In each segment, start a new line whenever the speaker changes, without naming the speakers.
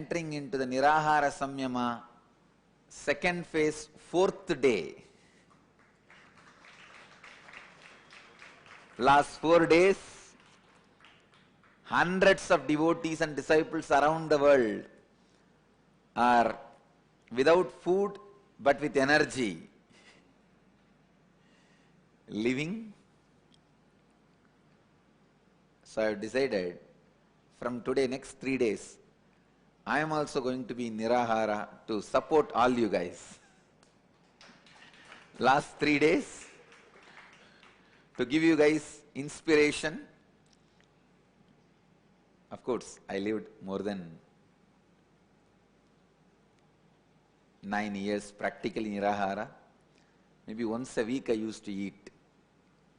entering into the Nirahara Samyama, second phase, fourth day. Last 4 days, hundreds of devotees and disciples around the world are without food but with energy, living. So I have decided from today, next 3 days, I am also going to be in Nirahara to support all you guys. Last 3 days, to give you guys inspiration. Of course, I lived more than 9 years practically Nirahara. Maybe once a week I used to eat.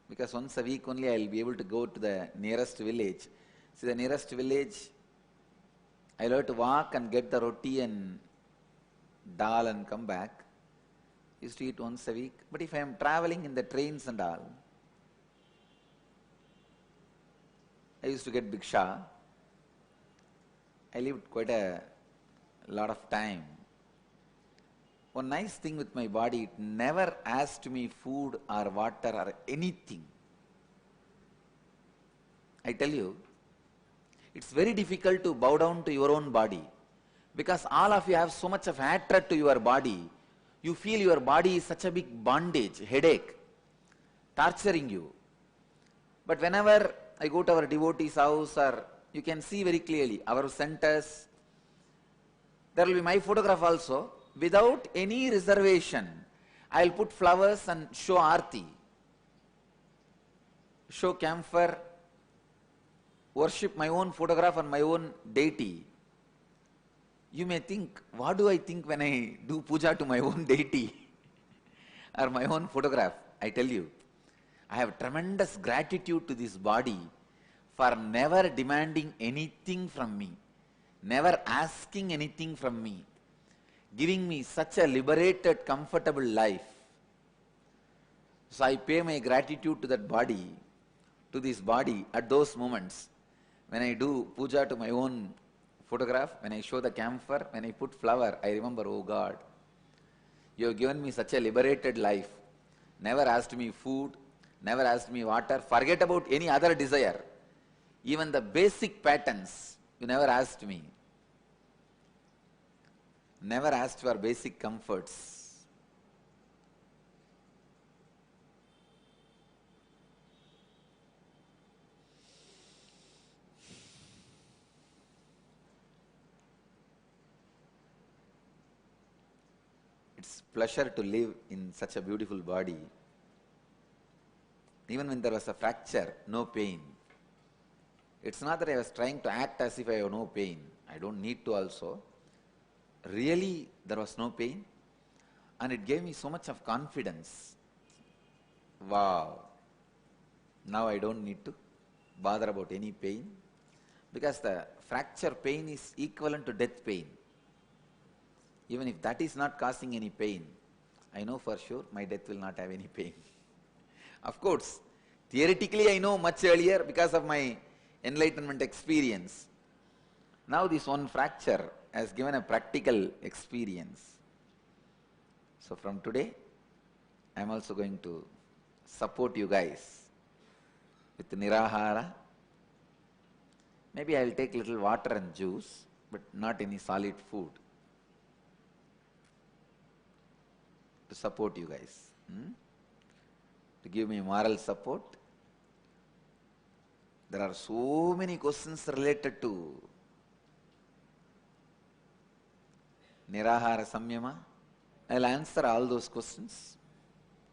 Because once a week only I will be able to go to the nearest village. See, the nearest village, I will have to walk and get the roti and dal and come back. Used to eat once a week. But if I am traveling in the trains and all, I used to get bhiksha. I lived quite a lot of time. One nice thing with my body, it never asked me food or water or anything. I tell you, it's very difficult to bow down to your own body because all of you have so much of hatred to your body. You feel your body is such a big bondage, headache, torturing you. But whenever I go to our devotee's house, or you can see very clearly our centers, there will be my photograph also. Without any reservation, I will put flowers and show aarti, show camphor, worship my own photograph and my own deity. You may think, what do I think when I do puja to my own deity or my own photograph? I tell you, I have tremendous gratitude to this body for never demanding anything from me, never asking anything from me, giving me such a liberated, comfortable life. So I pay my gratitude to that body, to this body at those moments. When I do puja to my own photograph, when I show the camphor, when I put flower, I remember, oh God, you have given me such a liberated life. Never asked me food, never asked me water. Forget about any other desire. Even the basic patterns, you never asked me. Never asked for basic comforts. It's pleasure to live in such a beautiful body. Even when there was a fracture, no pain. It's not that I was trying to act as if I have no pain. I don't need to also. Really, there was no pain, and it gave me so much of confidence. Wow! Now I don't need to bother about any pain, because the fracture pain is equivalent to death pain. Even if that is not causing any pain, I know for sure my death will not have any pain. Of course, theoretically I know much earlier because of my enlightenment experience. Now this one fracture has given a practical experience. So from today, I am also going to support you guys with Nirahara. Maybe I will take little water and juice, but not any solid food, to support you guys, to give me moral support. There are so many questions related to Nirahara Samyama. I will answer all those questions.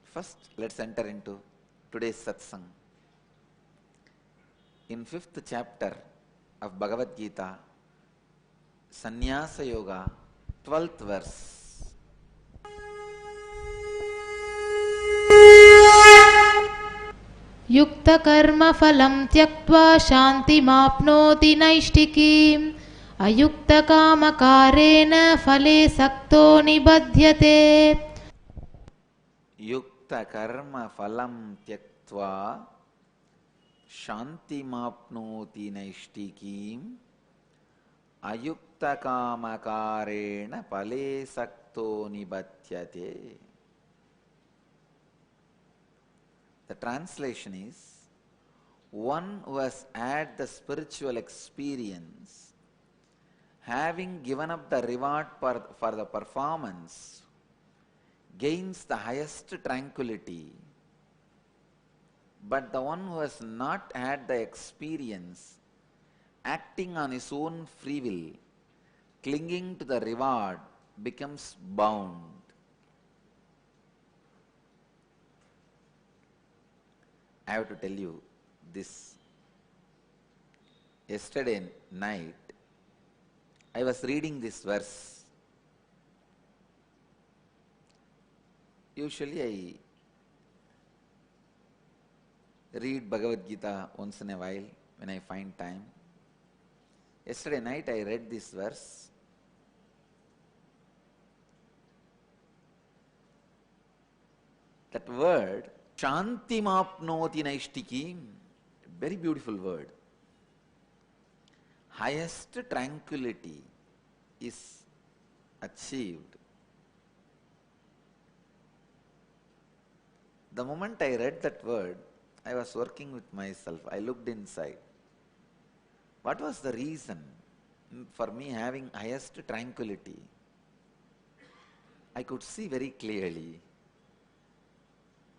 First, let's enter into today's Satsang. In 5th chapter of Bhagavad Gita, Sannyasa Yoga, 12th verse.
Yukta karma phalam tyaktva shantimapnoti naishtikim ayukta kama karena phale sakto nibadhyate.
Yukta karma phalam tyaktva shantimapnoti naishtikim ayukta kamakarena pale sakto nibatyate. The translation is, one who has had the spiritual experience, having given up the reward for the performance, gains the highest tranquility. But the one who has not had the experience, acting on his own free will, clinging to the reward, becomes bound. I have to tell you this. Yesterday night, I was reading this verse. Usually I read Bhagavad Gita once in a while when I find time. Yesterday night I read this verse. That word, Shantimapnoti naishtikim, very beautiful word. Highest tranquility is achieved. The moment I read that word, I was working with myself. I looked inside. What was the reason for me having highest tranquility? I could see very clearly.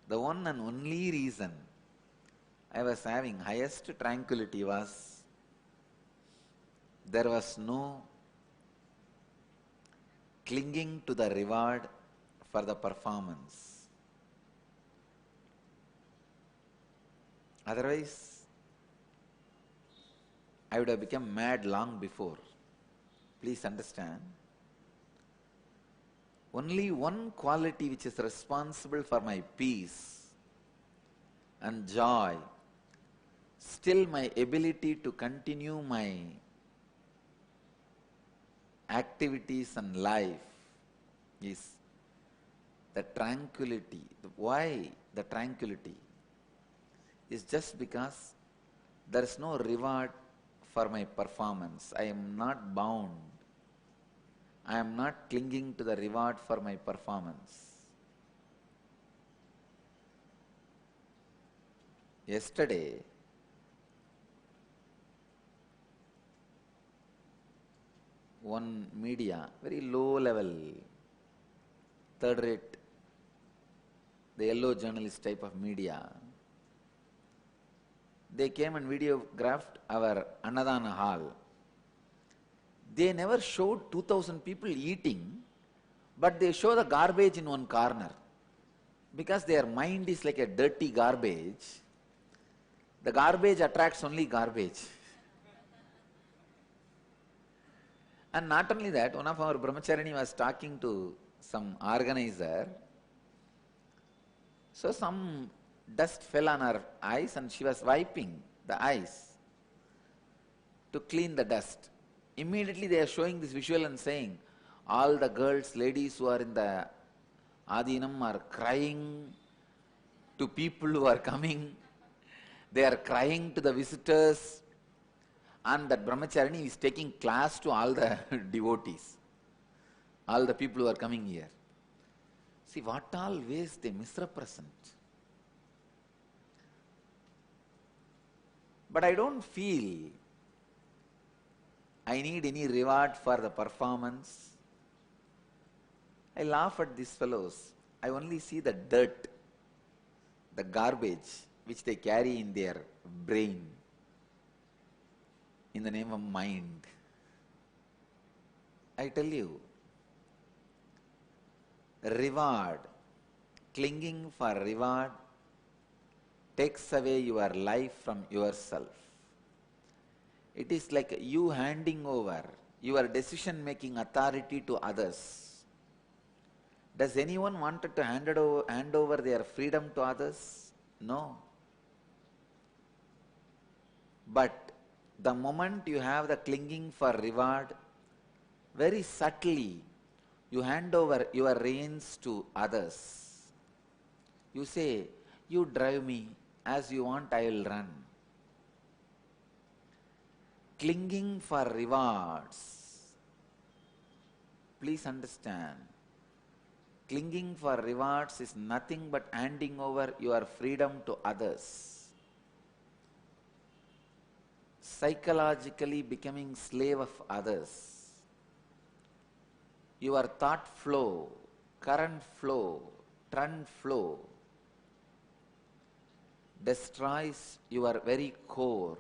The one and only reason I was having highest tranquility was there was no clinging to the reward for the performance. Otherwise, I would have become mad long before. Please understand. Only one quality which is responsible for my peace and joy, still my ability to continue my activities and life, is the tranquility. Why the tranquility? Is just because there is no reward for my performance. I am not bound. I am not clinging to the reward for my performance. Yesterday, one media, very low level, third rate, the yellow journalist type of media, they came and videographed our Annadana hall. They never showed 2,000 people eating, but they show the garbage in one corner. Because their mind is like a dirty garbage, the garbage attracts only garbage. And not only that, one of our brahmacharini was talking to some organizer. So some dust fell on her eyes and she was wiping the eyes to clean the dust. Immediately they are showing this visual and saying, all the girls, ladies who are in the Adinam are crying to people who are coming. They are crying to the visitors. And that brahmacharini is taking class to all the devotees, all the people who are coming here. See what all ways they misrepresent. But I don't feel I need any reward for the performance. I laugh at these fellows. I only see the dirt, the garbage which they carry in their brain in the name of mind. I tell you, reward, clinging for reward takes away your life from yourself. It is like you handing over your decision-making authority to others. Does anyone want to hand over their freedom to others? No. But the moment you have the clinging for reward, very subtly you hand over your reins to others. You say, you drive me, as you want I will run. clinging for rewards. Please understand. Clinging for rewards is nothing but handing over your freedom to others. Psychologically becoming slave of others. Your thought flow, current flow, trend flow destroys your very core,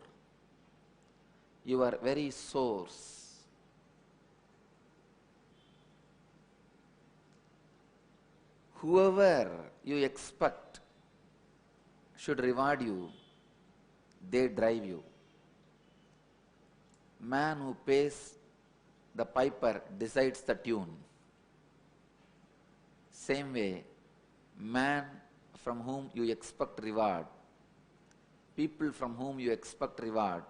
your very source. Whoever you expect should reward you, they drive you. Man who pays the piper decides the tune. Same way, man from whom you expect reward, people from whom you expect reward,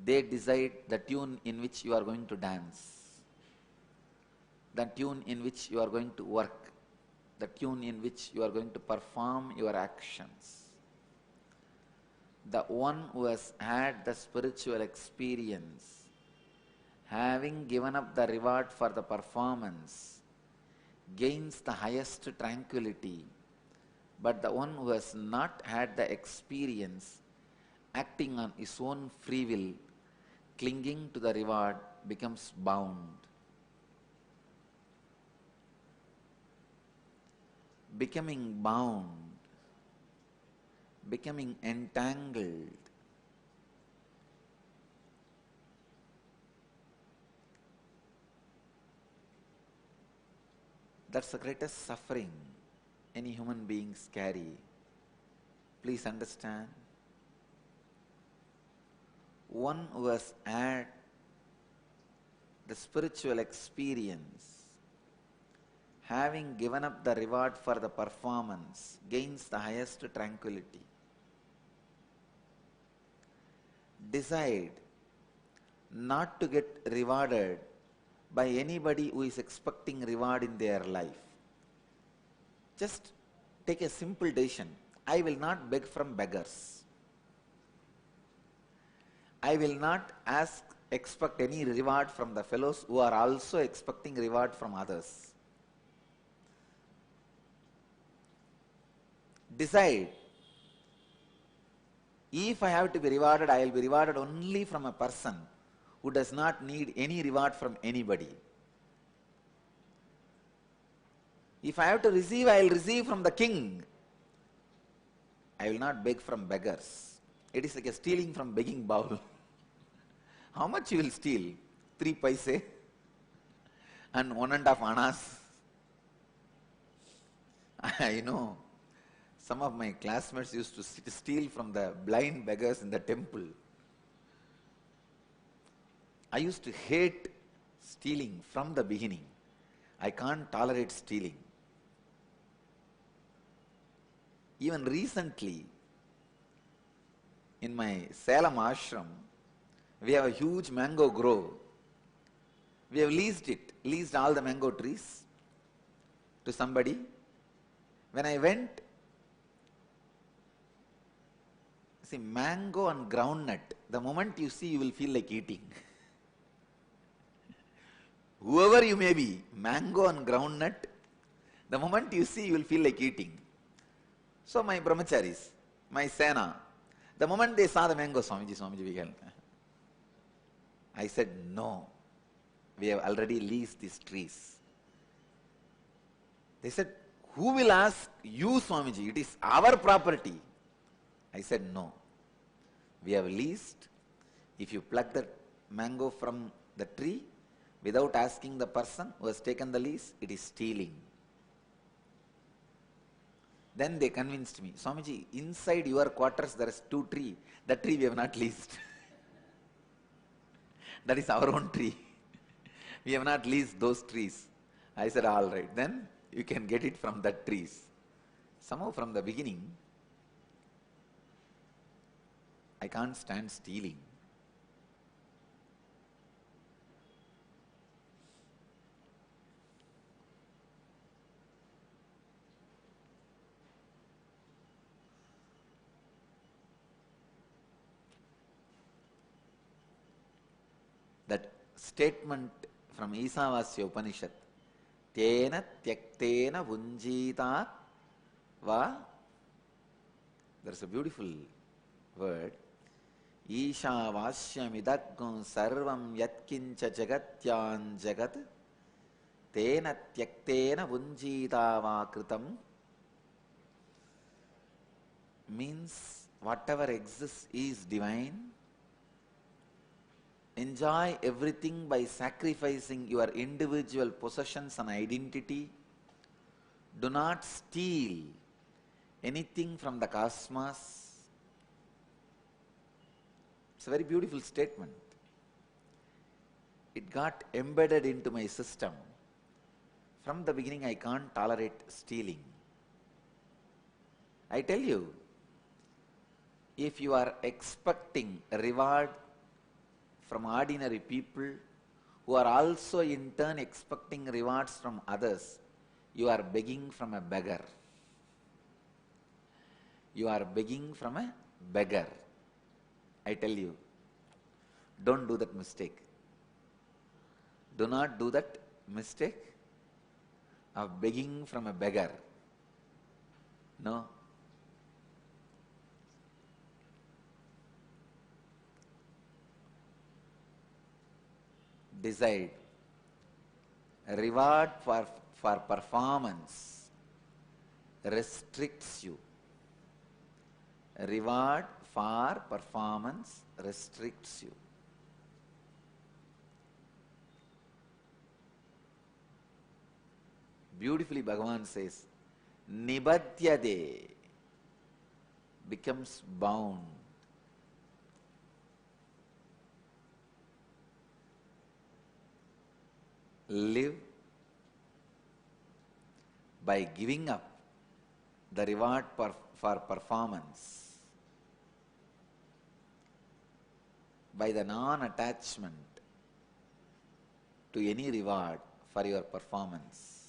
they decide the tune in which you are going to dance, the tune in which you are going to work, the tune in which you are going to perform your actions. The one who has had the spiritual experience, having given up the reward for the performance, gains the highest tranquility. But the one who has not had the experience, acting on his own free will, clinging to the reward, becomes bound. Becoming bound, becoming entangled. That's the greatest suffering any human beings carry. Please understand. One who has had the spiritual experience, having given up the reward for the performance, gains the highest tranquility. Decide not to get rewarded by anybody who is expecting reward in their life. Just take a simple decision. I will not beg from beggars. I will not expect any reward from the fellows who are also expecting reward from others. Decide. If I have to be rewarded, I will be rewarded only from a person who does not need any reward from anybody. If I have to receive, I will receive from the king. I will not beg from beggars. It is like a stealing from begging bowl. How much you will steal? 3 paise and 1.5 annas. I know some of my classmates used to steal from the blind beggars in the temple. I used to hate stealing from the beginning. I can't tolerate stealing. Even recently, in my Salem ashram, we have a huge mango grove. We have leased all the mango trees to somebody. When I went, see, mango and groundnut, the moment you see, you will feel like eating. Whoever you may be, mango and groundnut, the moment you see, you will feel like eating. So my brahmacharis, my sena, the moment they saw the mango, Swamiji, we can. I said, no, we have already leased these trees. They said, who will ask you, Swamiji? It is our property. I said, no, we have leased. If you pluck the mango from the tree without asking the person who has taken the lease, it is stealing. Then they convinced me, Swamiji, inside your quarters there is 2 trees. That tree we have not leased. That is our own tree. We have not leased those trees. I said, all right, then you can get it from that trees. Somehow from the beginning, I can't stand stealing. statement from Isavasya Upanishad. Tena tyaktena vunjita va. There's a beautiful word. Ishavashyamidagam sarvam yatkincha jagatyan jagat tena tyaktena vunjita va kritam. Means whatever exists is divine. Enjoy everything by sacrificing your individual possessions and identity. Do not steal anything from the cosmos. It's a very beautiful statement. It got embedded into my system. From the beginning, I can't tolerate stealing. I tell you, if you are expecting a reward from ordinary people who are also in turn expecting rewards from others, you are begging from a beggar. You are begging from a beggar. I tell you, don't do that mistake. Do not do that mistake of begging from a beggar. No. Decide. A reward for performance restricts you. A reward for performance restricts you. Beautifully Bhagavan says, Nibadhyade becomes bound. Live by giving up the reward for performance, by the non-attachment to any reward for your performance.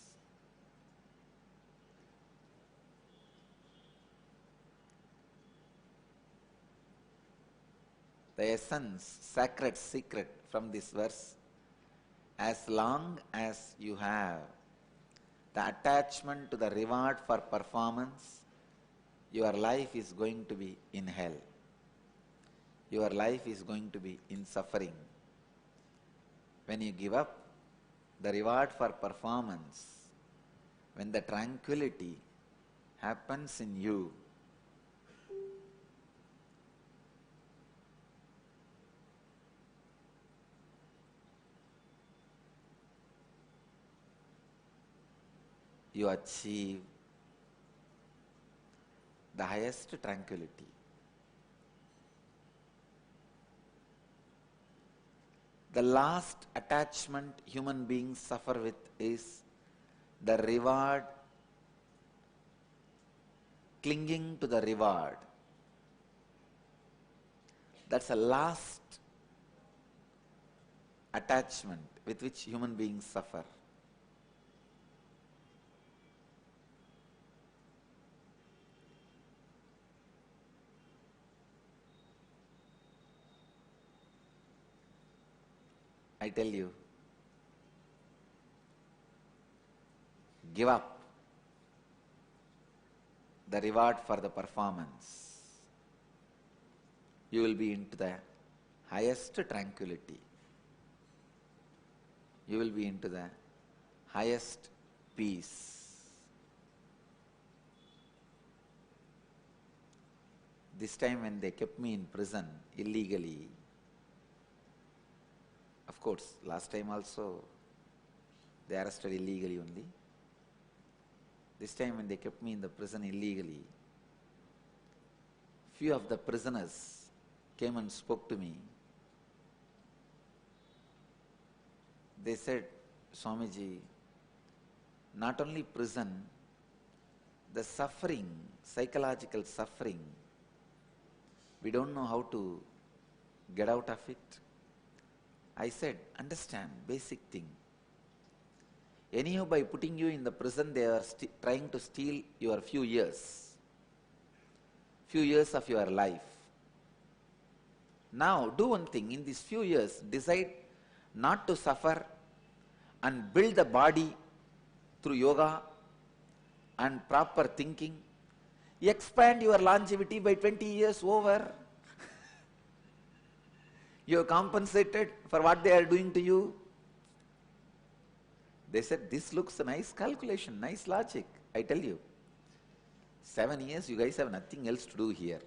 The essence, sacred secret from this verse, as long as you have the attachment to the reward for performance, your life is going to be in hell. Your life is going to be in suffering. When you give up the reward for performance, when the tranquility happens in you, you achieve the highest tranquility. The last attachment human beings suffer with is the reward, clinging to the reward. That's the last attachment with which human beings suffer. I tell you, give up the reward for the performance. You will be into the highest tranquility. You will be into the highest peace. This time when they kept me in prison illegally, of course, last time also they arrested illegally only. This time when they kept me in the prison illegally, few of the prisoners came and spoke to me. They said, Swamiji, not only prison, the suffering, psychological suffering, we don't know how to get out of it. I said, understand, basic thing. Anyhow, by putting you in the prison, they are trying to steal your few years of your life. Now, do one thing, in these few years, decide not to suffer and build the body through yoga and proper thinking, expand your longevity by 20 years over. You have compensated for what they are doing to you. They said, this looks a nice calculation, nice logic. I tell you, 7 years you guys have nothing else to do here.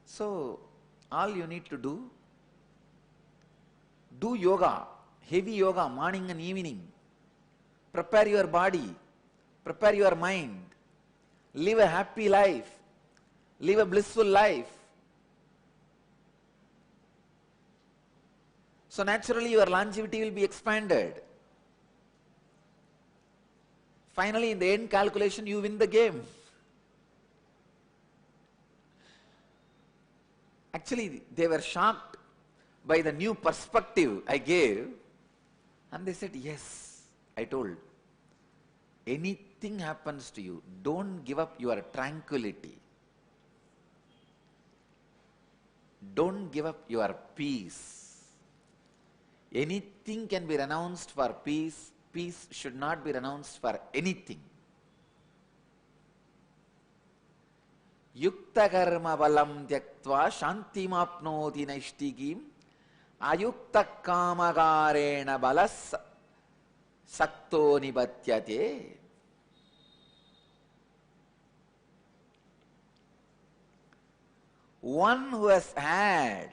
So, all you need to do yoga, heavy yoga, morning and evening. Prepare your body, prepare your mind, live a happy life, live a blissful life. So naturally your longevity will be expanded. Finally, in the end calculation, you win the game. Actually, they were shocked by the new perspective I gave, and they said, yes, I told, anything happens to you, don't give up your tranquility. Don't give up your peace. Anything can be renounced for peace. Peace should not be renounced for anything. Yukta karma balam tyaktva shantim apnoti naishtigim ayukta kamagarena balas sakto nibatyate. One who has had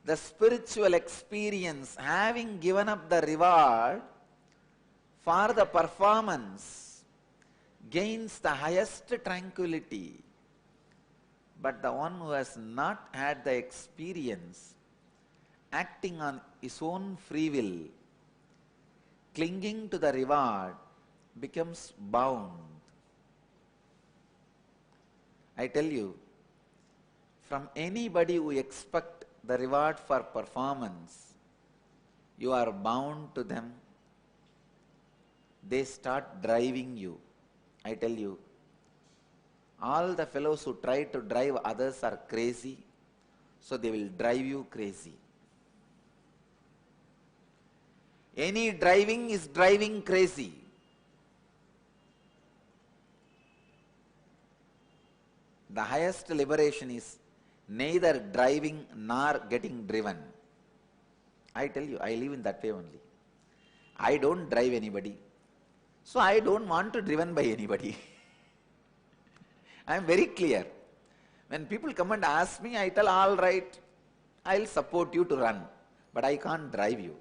the spiritual experience, having given up the reward for the performance, gains the highest tranquility. But the one who has not had the experience, acting on his own free will, clinging to the reward, becomes bound. I tell you, from anybody who expects the reward for performance, you are bound to them. They start driving you. I tell you, all the fellows who try to drive others are crazy, so they will drive you crazy. Any driving is driving crazy. The highest liberation is neither driving nor getting driven. I tell you, I live in that way only. I don't drive anybody, so I don't want to be driven by anybody. I am very clear. When people come and ask me, I tell, all right, I'll support you to run, but I can't drive you.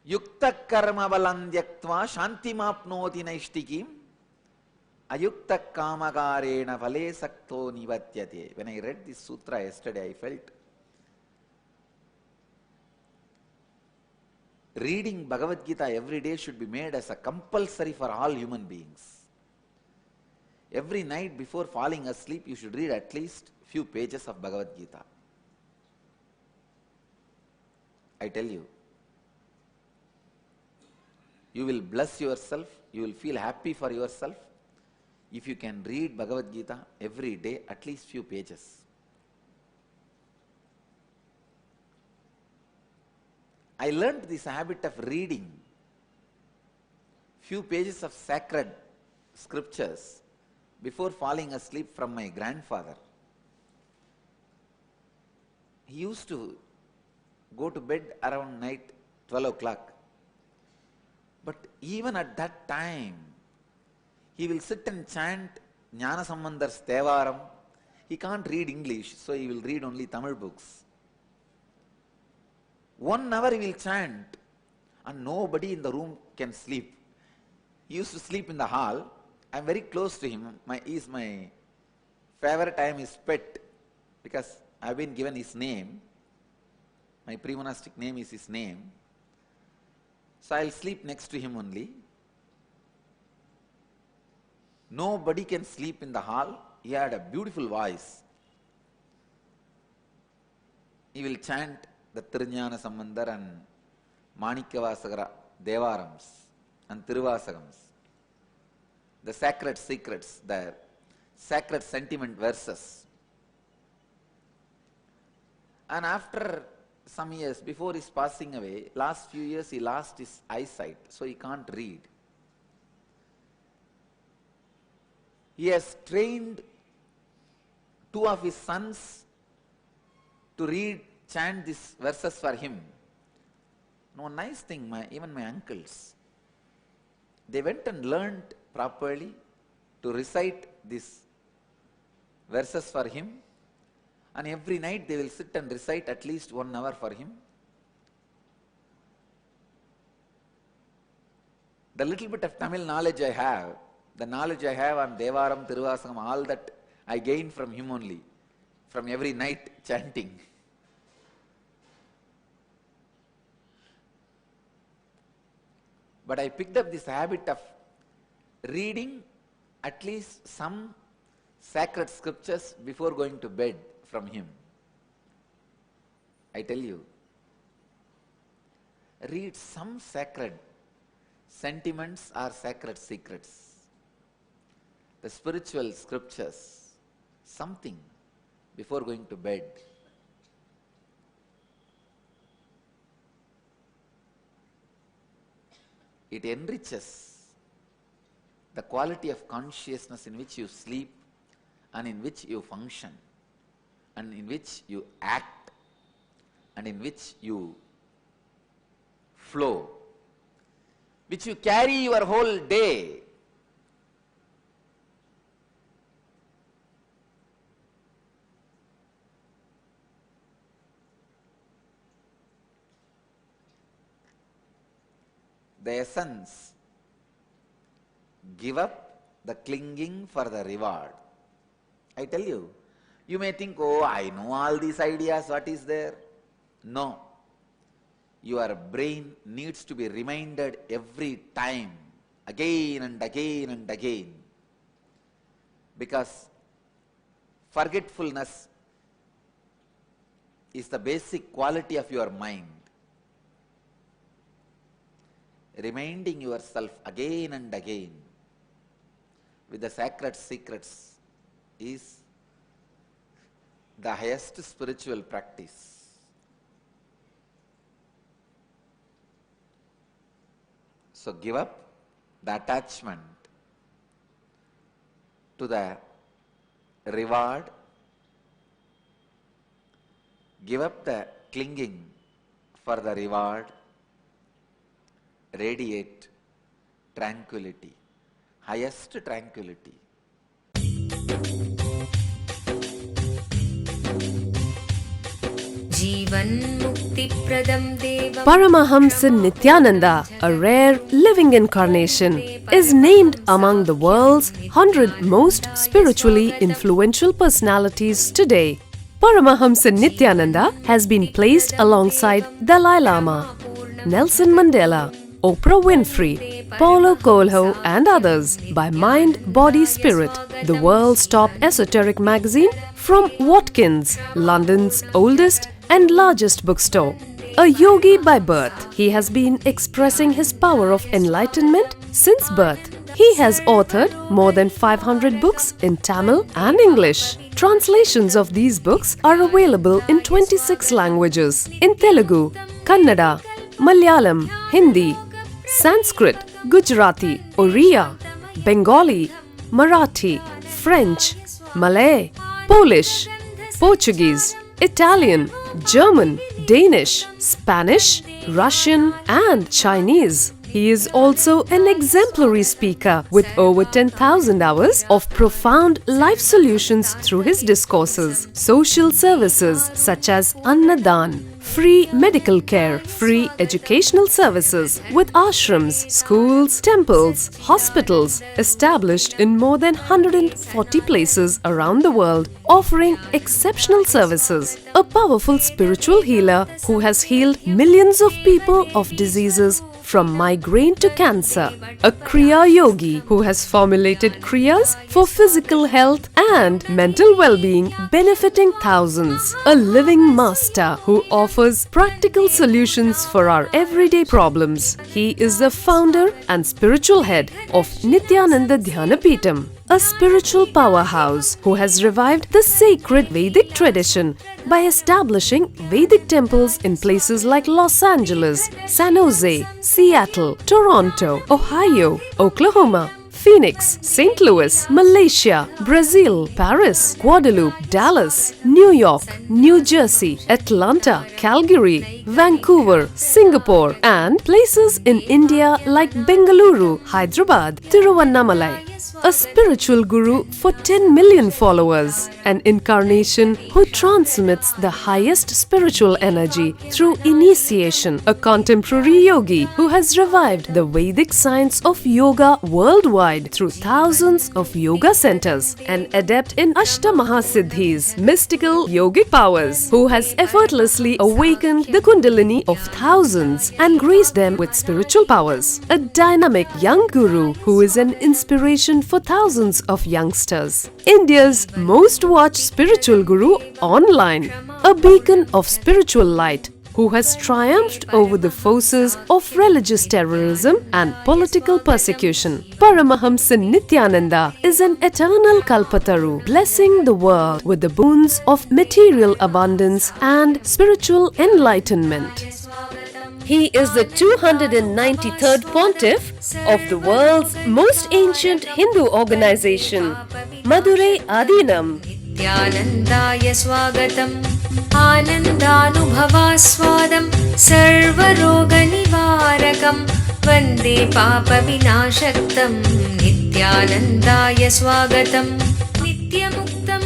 Yukta karma balandyaktva shantimapnoti naishtikim ayukta kamagarena vale sakto nivatyate. When I read this sutra yesterday, I felt reading Bhagavad Gita every day should be made as a compulsory for all human beings. Every night before falling asleep, you should read at least few pages of Bhagavad Gita. I tell you, you will bless yourself, you will feel happy for yourself if you can read Bhagavad Gita every day, at least few pages. I learned this habit of reading few pages of sacred scriptures before falling asleep from my grandfather. He used to go to bed around night 12 o'clock. But even at that time, he will sit and chant Jnana Sambandar's Thevaram. He can't read English, so he will read only Tamil books. 1 hour he will chant, and nobody in the room can sleep. He used to sleep in the hall. I am very close to him. He is my favorite. I am his pet because I have been given his name. My pre-monastic name is his name. So I will sleep next to him only. Nobody can sleep in the hall. He had a beautiful voice. He will chant the Tirujnana Sambandar and Manikavasagara Devarams and Tiruvasagams. The sacred secrets, the sacred sentiment verses. And after some years, before his passing away, last few years he lost his eyesight, so he can't read. He has trained two of his sons to chant these verses for him. No, nice thing, even my uncles, they went and learned properly to recite these verses for him, and every night they will sit and recite at least 1 hour for him. The little bit of Tamil knowledge I have, the knowledge I have on Devaram, Tiruvasangam, all that I gained from him only, from every night chanting. But I picked up this habit of reading at least some sacred scriptures before going to bed from him. I tell you, read some sacred sentiments or sacred secrets, the spiritual scriptures, something before going to bed. It enriches the quality of consciousness in which you sleep and in which you function and in which you act and in which you flow, which you carry your whole day. The essence, give up the clinging for the reward. I tell you, you may think, oh, I know all these ideas, what is there? No. Your brain needs to be reminded every time, again and again and again. Because forgetfulness is the basic quality of your mind. Reminding yourself again and again with the sacred secrets is the highest spiritual practice. So give up the attachment to the reward, give up the clinging for the reward, radiate tranquility, highest tranquility.
Paramahamsa Nithyananda, a rare living incarnation, is named among the world's 100 most spiritually influential personalities today. Paramahamsa Nithyananda has been placed alongside Dalai Lama, Nelson Mandela, Oprah Winfrey, Paulo Coelho and others by Mind, Body, Spirit, the world's top esoteric magazine from Watkins, London's oldest and largest bookstore. A yogi by birth, he has been expressing his power of enlightenment since birth. He has authored more than 500 books in Tamil and English. Translations of these books are available in 26 languages in Telugu, Kannada, Malayalam, Hindi, Sanskrit, Gujarati, Oriya, Bengali, Marathi, French, Malay, Polish, Portuguese, Italian, German, Danish, Spanish, Russian and Chinese. He is also an exemplary speaker with over 10,000 hours of profound life solutions through his discourses. Social services such as Annadan, free medical care, free educational services with ashrams, schools, temples, hospitals established in more than 140 places around the world, offering exceptional services. A powerful spiritual healer who has healed millions of people of diseases from migraine to cancer. A Kriya Yogi who has formulated Kriyas for physical health and mental well-being benefiting thousands. A living master who offers practical solutions for our everyday problems. He is the founder and spiritual head of Nithyananda Dhyanapitham, a spiritual powerhouse who has revived the sacred Vedic tradition by establishing Vedic temples in places like Los Angeles, San Jose, Seattle, Toronto, Ohio, Oklahoma, Phoenix, St. Louis, Malaysia, Brazil, Paris, Guadeloupe, Dallas, New York, New Jersey, Atlanta, Calgary, Vancouver, Singapore, and places in India like Bengaluru, Hyderabad, Tiruvannamalai. A spiritual guru for 10 million followers, an incarnation who transmits the highest spiritual energy through initiation, a contemporary yogi who has revived the Vedic science of yoga worldwide through thousands of yoga centers, an adept in Ashtamahasiddhis, mystical yogic powers, who has effortlessly awakened the Kundalini of thousands and graced them with spiritual powers, a dynamic young guru who is an inspiration for thousands of youngsters, India's most watched spiritual guru online, a beacon of spiritual light who has triumphed over the forces of religious terrorism and political persecution. Paramahamsa Nithyananda is an eternal Kalpataru, blessing the world with the boons of material abundance and spiritual enlightenment. He is the 293rd pontiff of the world's most ancient Hindu organization, Madurai Adinam.
Nithyanandaya swagatam Anandanubhavaswadam Sarvaroga nivarakam Vande papa vinashaktam Nithyanandaya swagatam Nityamuktam